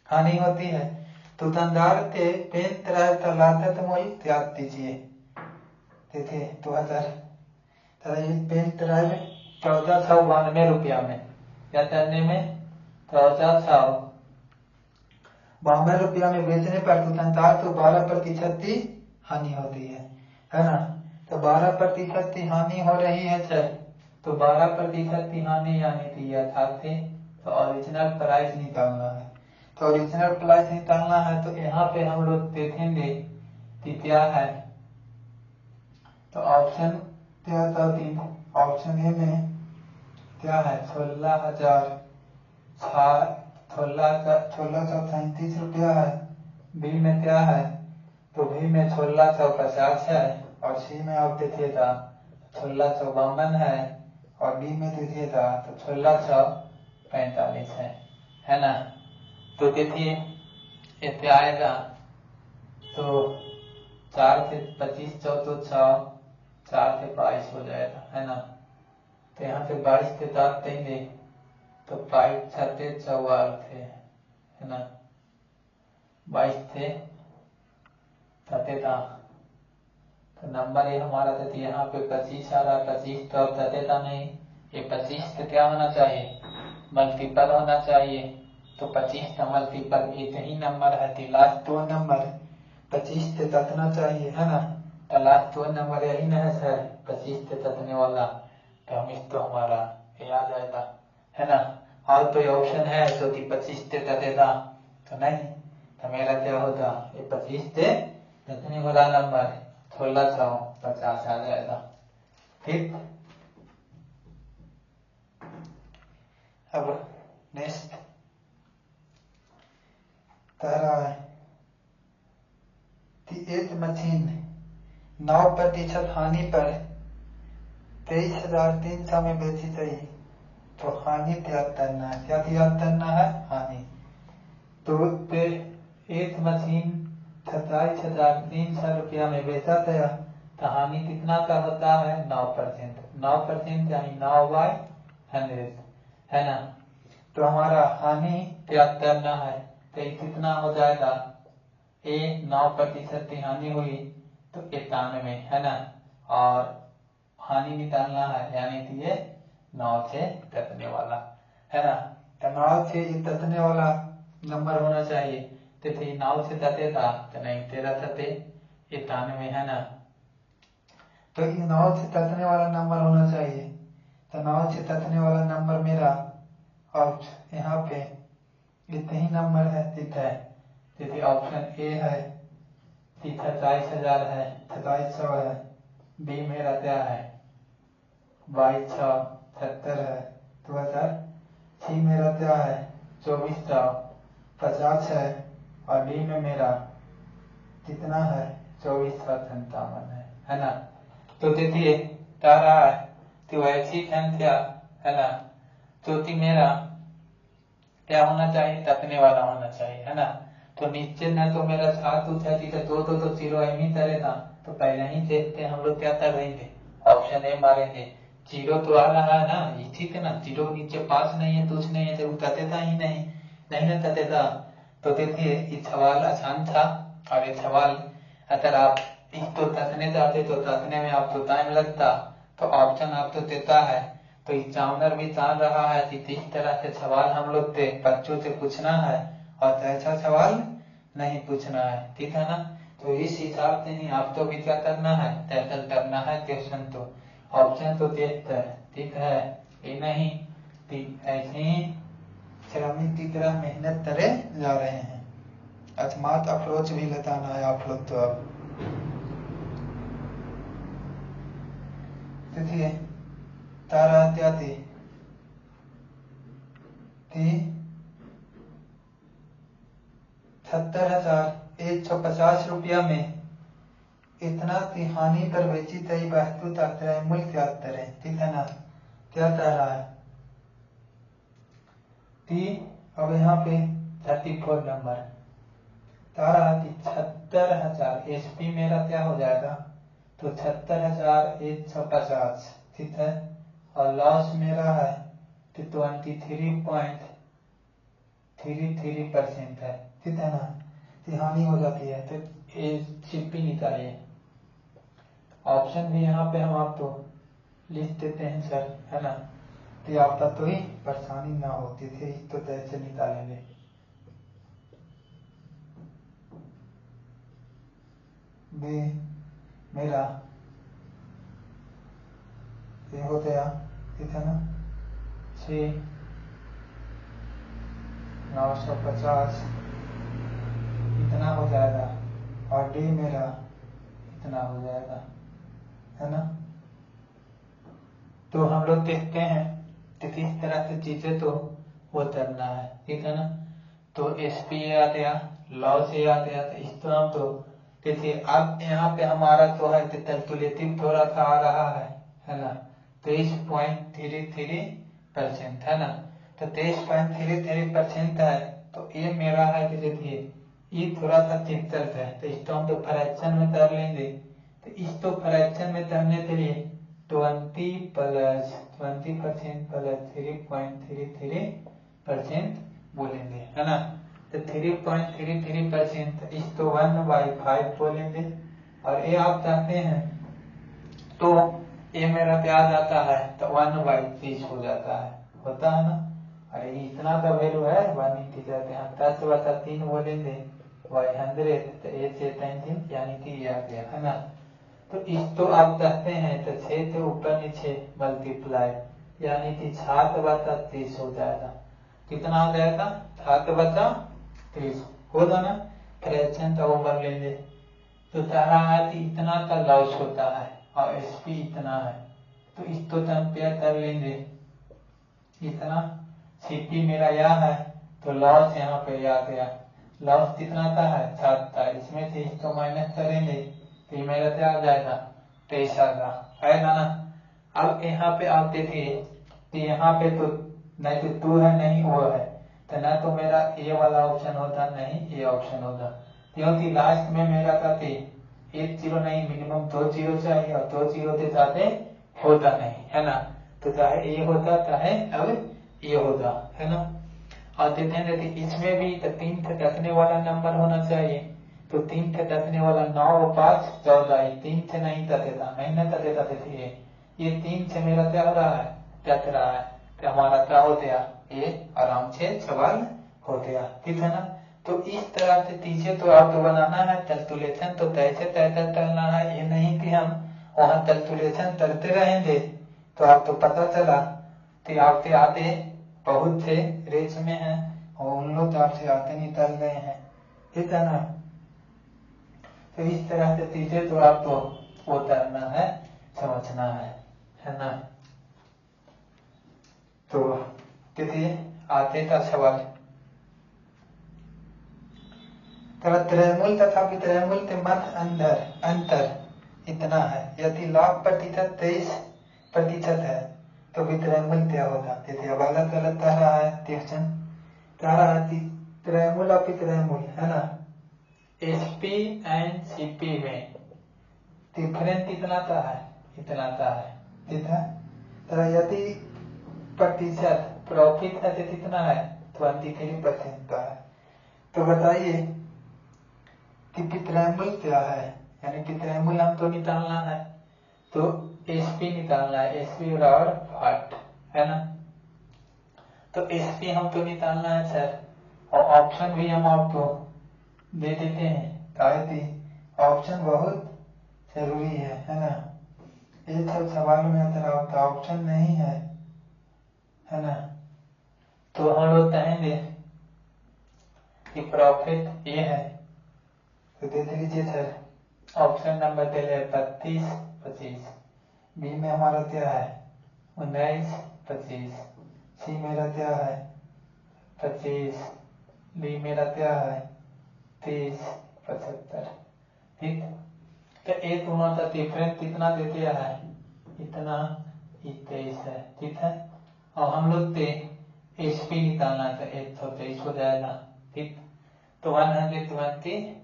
S1: हानि होती है। दुकानदार के पेन ड्राइव का लागत मोल त्याग दीजिए। देखिए 2000 पेन ड्राइव 1492 रुपया में, क्या करने में, 1492 रुपया में बेचने पर दुकानदार को 12% की हानि होती है ना। तो 12% की हानि हो रही है सर, तो 12% की हानि यानी कि यथार्थ, तो ओरिजिनल प्राइस निकालना है। तो ओरिजिनल प्राइस निकालना है तो यहाँ पे हम लोग देखेंगे कि क्या है। तो ऑप्शन क्या था, 3 ऑप्शन ए में क्या है, 16,633 रुपया है। बी में क्या है, तो बी में 1650 है, और सी में आप देखिएगा 1652 है और डी में देखिए था तो 1645 है ना। तो देखिए इतने आएगा तो 4 से 25 चौथो 6, 4 से 22 हो जाएगा है ना। तो यहाँ से 22 से 7 देंगे तो 5 छठे 44 थे है ना। 22 थे ततेता तो नंबर ये हमारा था यहाँ पे 25 आ रहा, 25 तो अब ततेता नहीं, ये 25 से क्या होना चाहिए मल्टीपल होना चाहिए। तो 25 का मल्टीपल एक ही नंबर है तो लास्ट 2 नंबर 25 से ततना चाहिए है ना। तो लास्ट 2 नंबर यही ना है सर 25 से ततने वाला, तो हम इस तो हमारा ये आ जाएगा है ना। और कोई ऑप्शन है जो कि 25 से ततेगा तो नहीं, तो मेरा क्या होगा ये 25 से ततने वाला नंबर 1650 आ जाएगा। ठीक, अब नेक्स्ट तरह है एक मशीन 9% हानि पर 23,300 में बेची गई तो हानि त्याग करना है। क्या त्याग करना है हानि। तो एक मशीन 27,300 रुपया में बेचा गया तो हानि कितना का होता है 9%। 9% यानी 9/100 है ना। तो हमारा हानि त्याग करना है तो ये कितना हो जाएगा 9% की हानि हुई तो 91 है ना। और हानि निकालना है यानी कि ये 9 से ततने वाला है ना। तो 9 से ये ततने वाला नंबर होना चाहिए तो 9 से ततेगा तो नहीं 13 तते 91 है ना। तो ये 9 से ततने वाला नंबर होना चाहिए। तो 9 से ततने वाला नंबर मेरा और यहाँ पे इतने ही नंबर है ठीक है। जैसे ऑप्शन ए है 27,000 है 2700 है, बी मेरा क्या है 2270 है 2006 मेरा क्या है 2450 है और डी में मेरा कितना है 2457 है ना। तो देखिए तारा है तो ऐसी संख्या है ना जो कि मेरा क्या होना चाहिए तकने वाला होना चाहिए है ना। तो नीचे ना तो मेरा 7 है तो 2 तो 0 एम ही करेगा। तो पहले ही देखते हैं हम लोग क्या कर रहेंगे ऑप्शन ए मारेंगे। 0 तो आ रहा है ना ये ठीक है ना, 0 नीचे पास नहीं है कुछ नहीं है तो ततेगा ही नहीं ना ततेगा। तो देखिए ये सवाल आसान था और ये सवाल अगर आप इसको तकने जाते तो तकने में आपको टाइम लगता तो ऑप्शन आपको देता है। तो एग्जामिनर भी जान रहा है कि किस तरह से सवाल हम लोग के बच्चों से पूछना है और ऐसा सवाल नहीं पूछना है ठीक है ना। तो इस हिसाब से ही आपको भी क्या करना है टैकल करना है क्वेश्चन। तो ऑप्शन तो देखते हैं ठीक है ये नहीं ऐसे ही श्रमिक की तरह मेहनत करे जा रहे हैं। स्मार्ट अप्रोच भी बताना है आप लोग। तो अब देखिए तारा इत्यादि 70,150 रुपया में इतना की हानि पर बेची गई वस्तु का मूल्य क्या करें ठीक है ना। क्या कह रहा है अब यहाँ पे 34 नंबर तारा 76,000 एसपी मेरा क्या हो जाएगा तो 76,150 ठीक है। और लॉस मेरा है तो 23.33% है ठीक है ना। तो हानि हो जाती है तो ये छिपी निकालिए। ऑप्शन भी यहाँ पे हम आपको लिख देते हैं सर है ना। तो आपका तो ही परेशानी ना होती थी तो कैसे निकालेंगे। बी मेरा ये हो गया ठीक है ना 6,950 इतना हो जाएगा और डी मेरा इतना हो जाएगा है ना। तो हम लोग देखते हैं कि किस तरह से चीजें तो वो करना है ठीक है ना। तो एसपी आ गया लॉ से आ गया तो इस तरह तो देखिए अब यहाँ पे हमारा तो है कैलकुलेटिव थोड़ा सा आ रहा है है ना, 23.33% है ना। तो 23.33% है, तो ये मेरा है कि देखिए ये थोड़ा सा ठीक है, तो इसको हम तो फ्रैक्शन में कर लेंगे। तो इसको फ्रैक्शन में करने के लिए 20% प्लस 3.33% बोलेंगे, है ना। तो 3.33% इसको 1/5 बोलेंगे। और ये आप चाहते हैं तो ये मेरा क्या जाता है, तो 1/30 हो जाता है, होता है ना। अरे इतना का वैल्यू है 1 इंटीजर पे हम 10/3 बोलेंगे 100, तो 8 से 3 यानी कि ये आ गया, है ना। तो इसको आप कहते हैं तो 6 से ऊपर नीचे मल्टीप्लाई यानी कि 7/30 हो जाएगा। कितना हो जाएगा, 7/30 होगा ना। फ्रैक्शन का ओवर लेंगे तो तारा है कि इतना का लॉस होता है और एसपी इतना है, तो इसको कंपेयर कर लेंगे। इतना सीपी मेरा यह है, तो लॉस यहाँ पे आ गया। लॉस कितना का है, 7 का, इसमें से इसको माइनस करेंगे तो ये मेरा क्या आ जाएगा, 23 आएगा ना। अब यहाँ पे आप देखिए तो यहाँ पे तो नहीं तो 2 है नहीं वो है, तो ना तो मेरा ये वाला ऑप्शन होता नहीं ये ऑप्शन होता, क्योंकि लास्ट में मेरा कहते 1 0 नहीं मिनिमम 2 0 चाहिए और 2 0 के साथ होता नहीं, है ना। तो चाहे ये होता चाहे अब ये होता, है ना। और देते हैं इसमें भी तो 3 से कटने वाला नंबर होना चाहिए, तो 3 से कटने वाला 9 और 5 14, 3 से नहीं कटेगा, नहीं ना कटेगा। देखिए ये 3 से मेरा क्या हो रहा है, कट रहा है, तो हमारा क्या हो गया, ये आराम से सवाल हो गया, ठीक है ना। तो इस तरह से चीजें तो आपको बनाना है कैलकुलेशन, तो कैसे तय करना है, ये नहीं कि हम वहां कैलकुलेशन करते रहेंगे तो आपको पता चला कि आपके आते बहुत से रेस में हैं और उन लोग आपसे आते निकल गए हैं, ठीक है ना। तो इस तरह से चीजें तो आपको वो करना है, समझना है ना। तो देखिए आते का सवाल, त्रयमूल तथा वित्रयमूल के मध्य अंतर इतना है, यदि लाभ प्रतिशत 23% है तो वित्रयमूल क्या होगा। देखिए अब अलग अलग कह रहा है, क्वेश्चन कह रहा है त्रयमूल और वित्रयमूल, है ना। एसपी एंड सीपी में डिफरेंस इतना का है, इतना का है, ठीक है। तो यदि प्रतिशत प्रॉफिट है तो कितना है, 23% का है। तो बताइए कि वित्रयमूल क्या है, यानी वित्रयमूल हम तो निकालना है, तो एसपी निकालना है, एसपी और वाट, है ना। तो एसपी हम तो निकालना है सर, और ऑप्शन भी हम आपको दे देते हैं, काहे ऑप्शन बहुत जरूरी है ना। एक सब सवाल में अगर आपका ऑप्शन नहीं है ना, तो हम लोग कहेंगे कि प्रॉफिट ये है, तो देख लीजिए सर ऑप्शन नंबर दे रहे 32 25, बी में हमारा क्या है 19 25, सी मेरा क्या है 25, डी मेरा क्या है 30 75, ठीक। तो एक दोनों का डिफरेंस कितना देते है, इतना 23 है, ठीक है। और हम लोग थे एसपी निकालना था, 123 हो जाएगा, ठीक। तो 123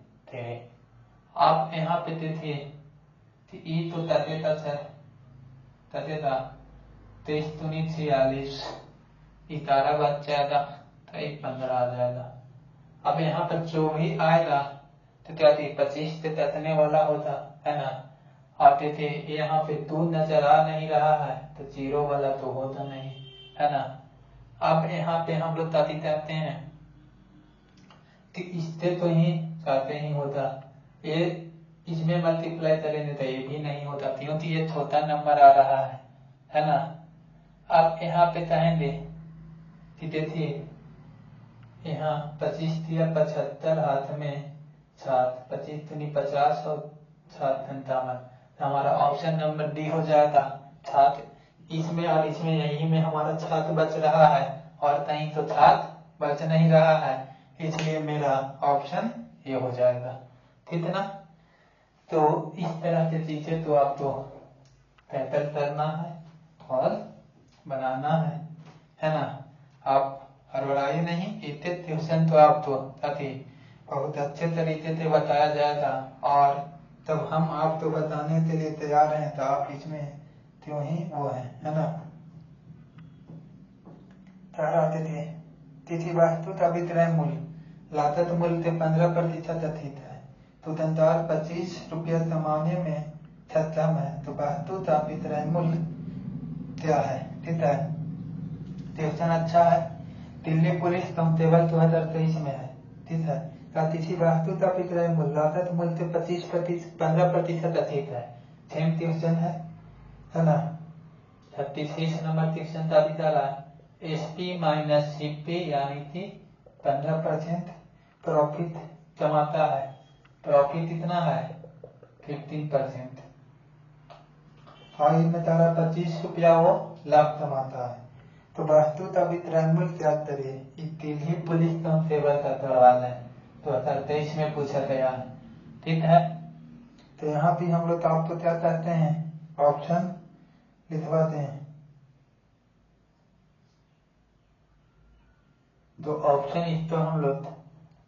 S1: आप यहाँ पे देखिए ई तो तटेगा सर, तटेगा 23 दूनी 46, 11 बच जाएगा तो 15 आ जाएगा। अब यहाँ पर जो भी आएगा तो क्या थी 25 से तटने वाला होता, है ना। आते थे यहाँ पे 2 नजर आ नहीं रहा है तो 0 वाला तो होता नहीं, है ना। अब यहाँ पे हम लोग ताती चाहते हैं कि इससे तो ही चाहते ही होता, ये इसमें मल्टीप्लाई करेंगे तो ये भी नहीं होता क्योंकि ये छोटा नंबर आ रहा है ना। अब यहाँ पे चाहेंगे कि देखिए यहाँ 25 दिया 75 हाथ में 7, 25 दूनी 50 और 7 55, हमारा ऑप्शन नंबर डी हो जाएगा 7। इसमें और इसमें यही में हमारा 7 बच रहा है और कहीं तो 7 बच नहीं रहा है, इसलिए मेरा ऑप्शन ये हो जाएगा, ठीक है ना। तो इस तरह से चीजें तो आपको पैटर्न करना है और बनाना है ना। आप हड़बड़ाइए नहीं, इतने ट्यूशन तो आप तो अति बहुत अच्छे तरीके से बताया जाएगा और तब हम आपको बताने के लिए तैयार हैं, तो आप इसमें क्यों ही वो है ना। तिथि वास्तु विक्रय मूल्य लागत मूल्य से 15% अधिक है, तो धनदार 25 रुपया कमाने में सक्षम है, तो वास्तु विक्रय मूल्य क्या है, ठीक है। ट्यूशन अच्छा है, दिल्ली पुलिस कांस्टेबल 2023 में है, ठीक है। तिथि वास्तु विक्रय मूल्य लागत मूल्य से 15% अधिक है, सेम ट्यूशन है ना। 36 नंबर ट्यूशन का भी डाला है। SP माइनस CP यानी कि 15% प्रॉफिट कमाता है, प्रॉफिट कितना है 15%, और इसमें 25 रुपया वो लाभ कमाता है, तो वास्तु का विक्रय मूल्य क्या करिए, दिल्ली पुलिस कांस्टेबल का करवा लें, 2023 में पूछा गया है, ठीक है। तो यहाँ भी हम लोग आपको क्या कहते हैं, ऑप्शन लिखवाते हैं, तो ऑप्शन इसको हम लोग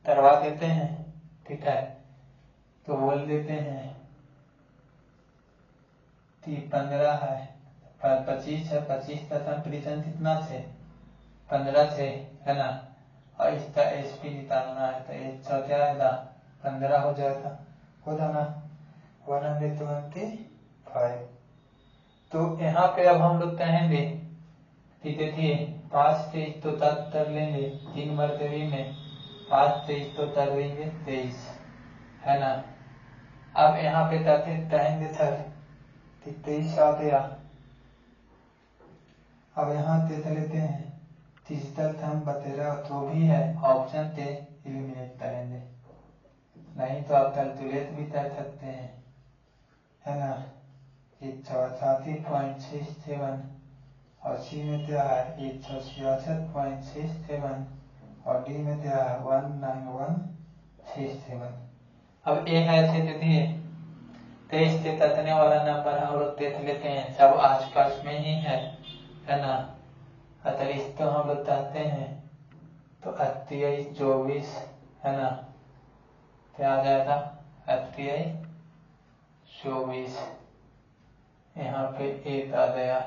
S1: करवा देते हैं, ठीक है। तो बोल देते हैं कि 15 है, 25 है, 25 का कंपेरिजन कितना से 15 से है ना, और इसका SP निकालना है, तो 100 क्या आएगा 15 हो जाएगा, हो जाना 125। तो यहाँ पे अब हम लोग कहेंगे कि देखिए 5 से इसको कर लेंगे, 3 मरतबे में 5 से इसको कर लेंगे 23 है ना। अब यहाँ पे कहेंगे सर 23 आ गया, अब यहाँ देख लेते हैं डिजिटल थंब बतेरा जो भी है ऑप्शन से एलिमिनेट करेंगे, नहीं तो आप कैलकुलेट भी कर सकते हैं, है ना। 188.67 और C में क्या है 166.67 और D में क्या है 19167। अब A है ऐसे दिए 23 से कटने वाला नंबर हम लोग देख लेते हैं, सब आसपास में ही है ना। अगर इसको हम लोग कहते हैं तो 28 24 है ना, क्या आ जाएगा 28 24, यहाँ पे 1 आ गया,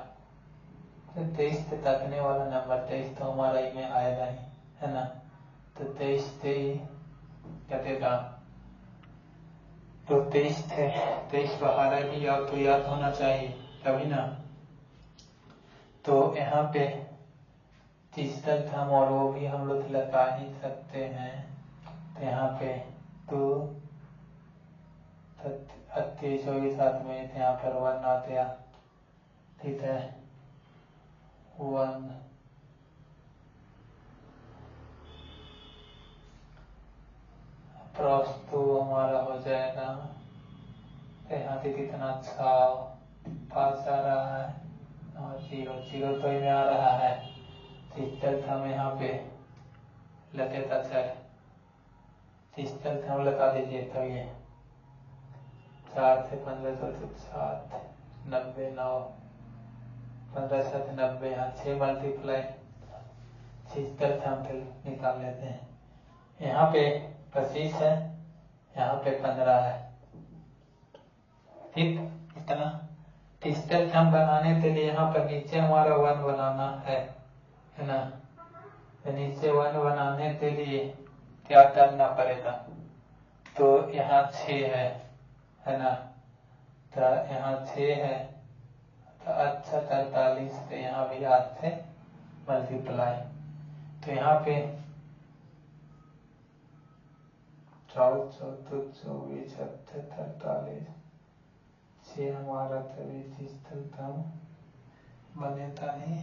S1: तो 23 से कटने वाला नंबर 23 तो हमारा ही में आएगा ही है ना, तो 23 से कटेगा, तो 23 थे 23 बाहर ही आपको याद होना चाहिए तभी ना। तो यहाँ पे डिजिटल थंब और वो भी हम लोग लगा ही सकते हैं, तो यहाँ पे 2 28 24 साथ में यहाँ पर 1 आ गया, ठीक है 1 क्रॉस तो हमारा हो जाएगा, यहाँ पे कितना अच्छा पास आ रहा है और 0 0 तो में आ रहा है, डिजिटल थंब यहाँ पे लगेगा सर, डिजिटल थंब लगा दीजिए, तो ये 4 से 15 7 90 9 15 7 90, यहाँ 6 मल्टीप्लाई डिजिटल थंब निकाल लेते हैं, यहाँ पे 25 है, यहाँ पे 15 है, ठीक। इतना डिजिटल थंब बनाने के लिए यहाँ पर नीचे हमारा 1 बनाना है ना, तो नीचे 1 बनाने के लिए क्या करना पड़ेगा, तो यहाँ 6 है ना, तो यहाँ 6 है, तो अच्छा 43 से यहाँ भी 8 से मल्टीप्लाई, तो यहाँ पे 14 14 24 48 6 हमारा तभी डिजिटल थंब बनेगा नहीं,